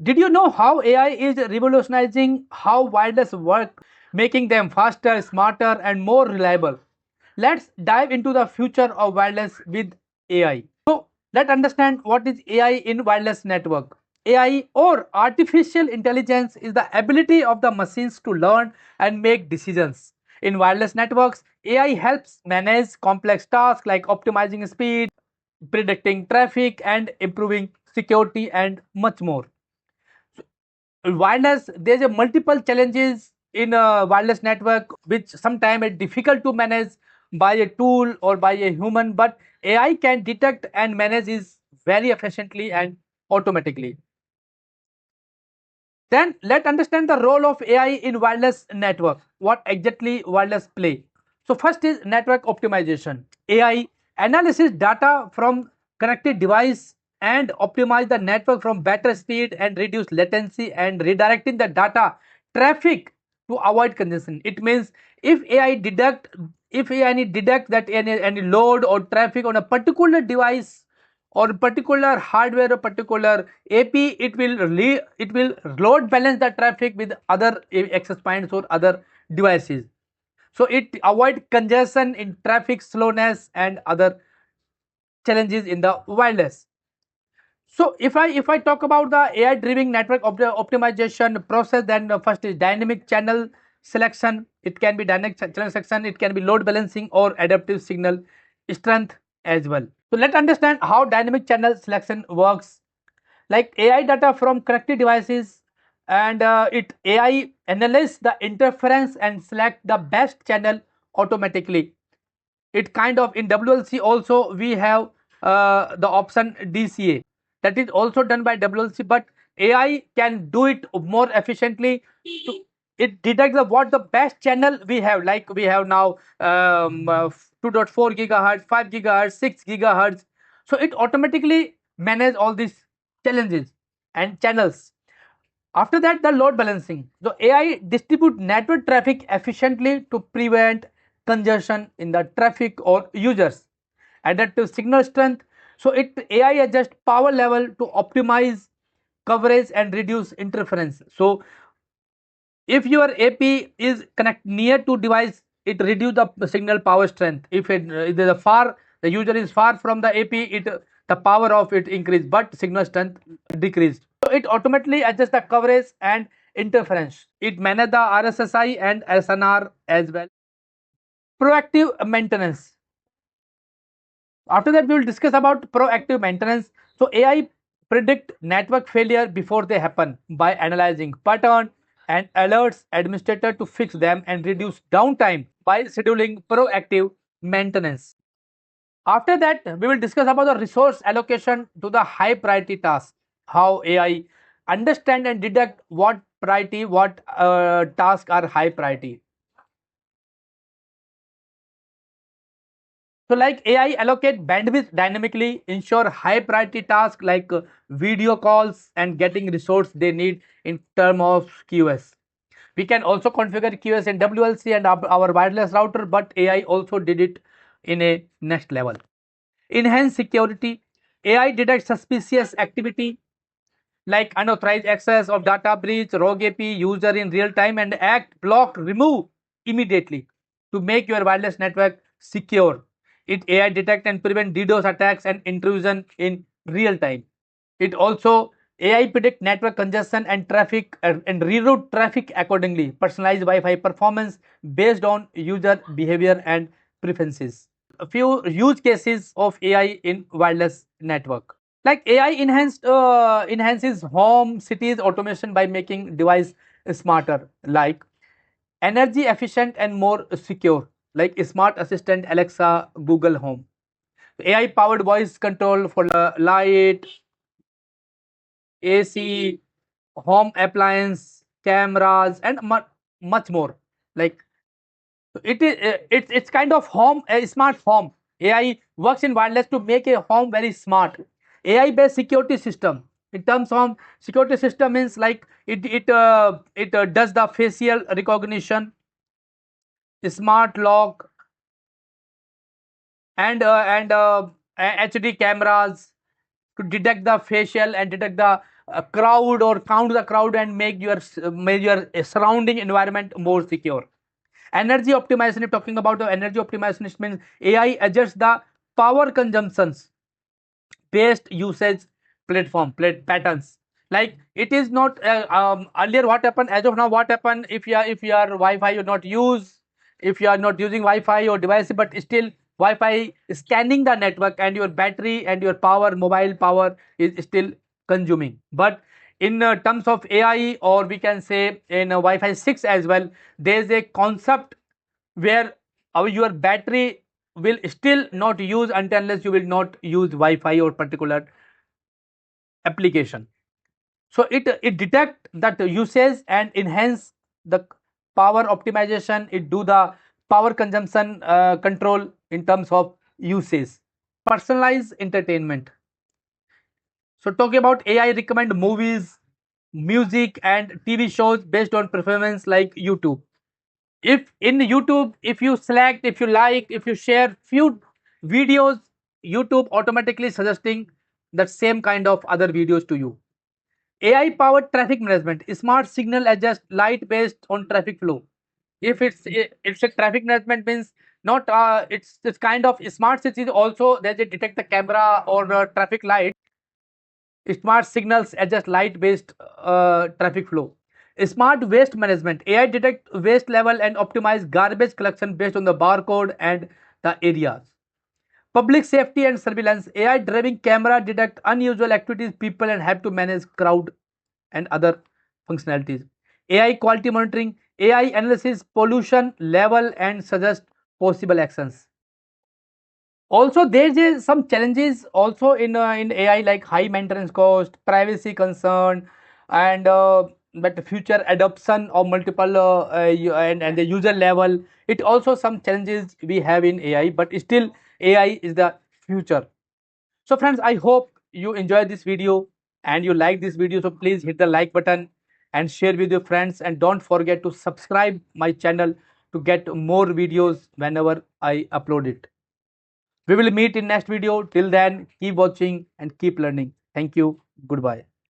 Did you know how AI is revolutionizing how wireless work, making them faster, smarter, and more reliable? Let's dive into the future of wireless with AI. So, let's understand what is AI in wireless network. AI or artificial intelligence is the ability of the machines to learn and make decisions. In wireless networks, AI helps manage complex tasks like optimizing speed, predicting traffic, and improving security, and much more. Wireless, there's a multiple challenges in a wireless network which sometimes is difficult to manage by a tool or by a human, but AI can detect and manage is very efficiently and automatically. Then let's understand the role of AI in wireless network. What exactly wireless play? So first is network optimization. AI analysis data from connected device and optimize the network from better speed and reduce latency and redirecting the data traffic to avoid congestion. It means if AI detect that any load or traffic on a particular device or particular hardware or particular AP, it will load balance the traffic with other access points or other devices. So it avoid congestion in traffic, slowness, and other challenges in the wireless. So if I talk about the AI driven network optimization process, then first is dynamic channel selection. It can be dynamic channel selection, it can be load balancing or adaptive signal strength as well. So let's understand how dynamic channel selection works. Like AI data from connected devices, and it AI analyze the interference and select the best channel automatically. It kind of in WLC also we have the option DCA, that is also done by WLC, but AI can do it more efficiently. To, it detects what the best channel we have, like we have now 2.4 gigahertz, 5 gigahertz, 6 gigahertz. So it automatically manage all these challenges and channels. After that, the load balancing. So AI distribute network traffic efficiently to prevent congestion in the traffic or users. Adaptive signal strength. So it AI adjust power level to optimize coverage and reduce interference. So if your AP is connect near to device, it reduce the signal power strength. If it is a far, the user is far from the AP, it the power of it increase, but signal strength decreased. So it automatically adjusts the coverage and interference. It manage the RSSI and SNR as well. Proactive maintenance. After that, we will discuss about proactive maintenance. So AI predict network failure before they happen by analyzing pattern and alerts administrator to fix them and reduce downtime by scheduling proactive maintenance. After that, we will discuss about the resource allocation to the high priority tasks. How AI understand and detect what priority, what tasks are high priority. So like AI allocate bandwidth dynamically, ensure high priority tasks like video calls and getting resource they need in term of QoS. We can also configure QoS in WLC and our wireless router, but AI also did it in a next level. Enhance security. AI detects suspicious activity like unauthorized access of data breach, rogue AP, user in real time, and act, block, remove immediately to make your wireless network secure. It AI detect and prevent DDoS attacks and intrusion in real time. It also AI predict network congestion and traffic and reroute traffic accordingly. Personalized Wi-Fi performance based on user behavior and preferences. A few use cases of AI in wireless network. Like AI enhances home cities automation by making device smarter, like energy efficient and more secure, like smart assistant Alexa, Google Home. AI powered voice control for light, AC, home appliance, cameras, and much more. Like it's kind of home, a smart home. AI works in wireless to make a home very smart. AI based security system. In terms of security system means like it does the facial recognition, smart lock, and HD cameras to detect the facial and detect the crowd or count the crowd and make your surrounding environment more secure. Energy optimization, if talking about the energy optimization, it means AI adjusts the power consumptions based usage patterns. Like it is not earlier what happened, as of now what happened, if your Wi-Fi you not use, if you are not using Wi-Fi or device, but still Wi-Fi is scanning the network and your battery and your power, mobile power is still consuming. But in terms of AI, or we can say in Wi-Fi 6 as well, there is a concept where your battery will still not use until unless you will not use Wi-Fi or particular application. So it detect that usage and enhance the power optimization. It do the power consumption control in terms of usage. Personalized entertainment. So talking about AI recommend movies, music and TV shows based on performance, like YouTube. If in YouTube, if you select, if you like, if you share few videos, YouTube automatically suggesting that same kind of other videos to you. AI powered traffic management, smart signal adjust light based on traffic flow. If it's a traffic management means not it's kind of smart cities also, they detect the camera or traffic light. Smart signals adjust light based traffic flow. Smart waste management, AI detect waste level and optimize garbage collection based on the barcode and the areas. Public safety and surveillance, AI driving camera detect unusual activities, people, and have to manage crowd and other functionalities. AI quality monitoring, AI analysis pollution level and suggest possible actions. Also there is some challenges also in AI, like high maintenance cost, privacy concern, and but future adoption of multiple and the user level. It also some challenges we have in AI, but still AI is the future. So friends, I hope you enjoyed this video and you like this video, so please hit the like button and share with your friends, and don't forget to subscribe my channel to get more videos whenever I upload it. We will meet in next video. Till then, keep watching and keep learning. Thank you. Goodbye.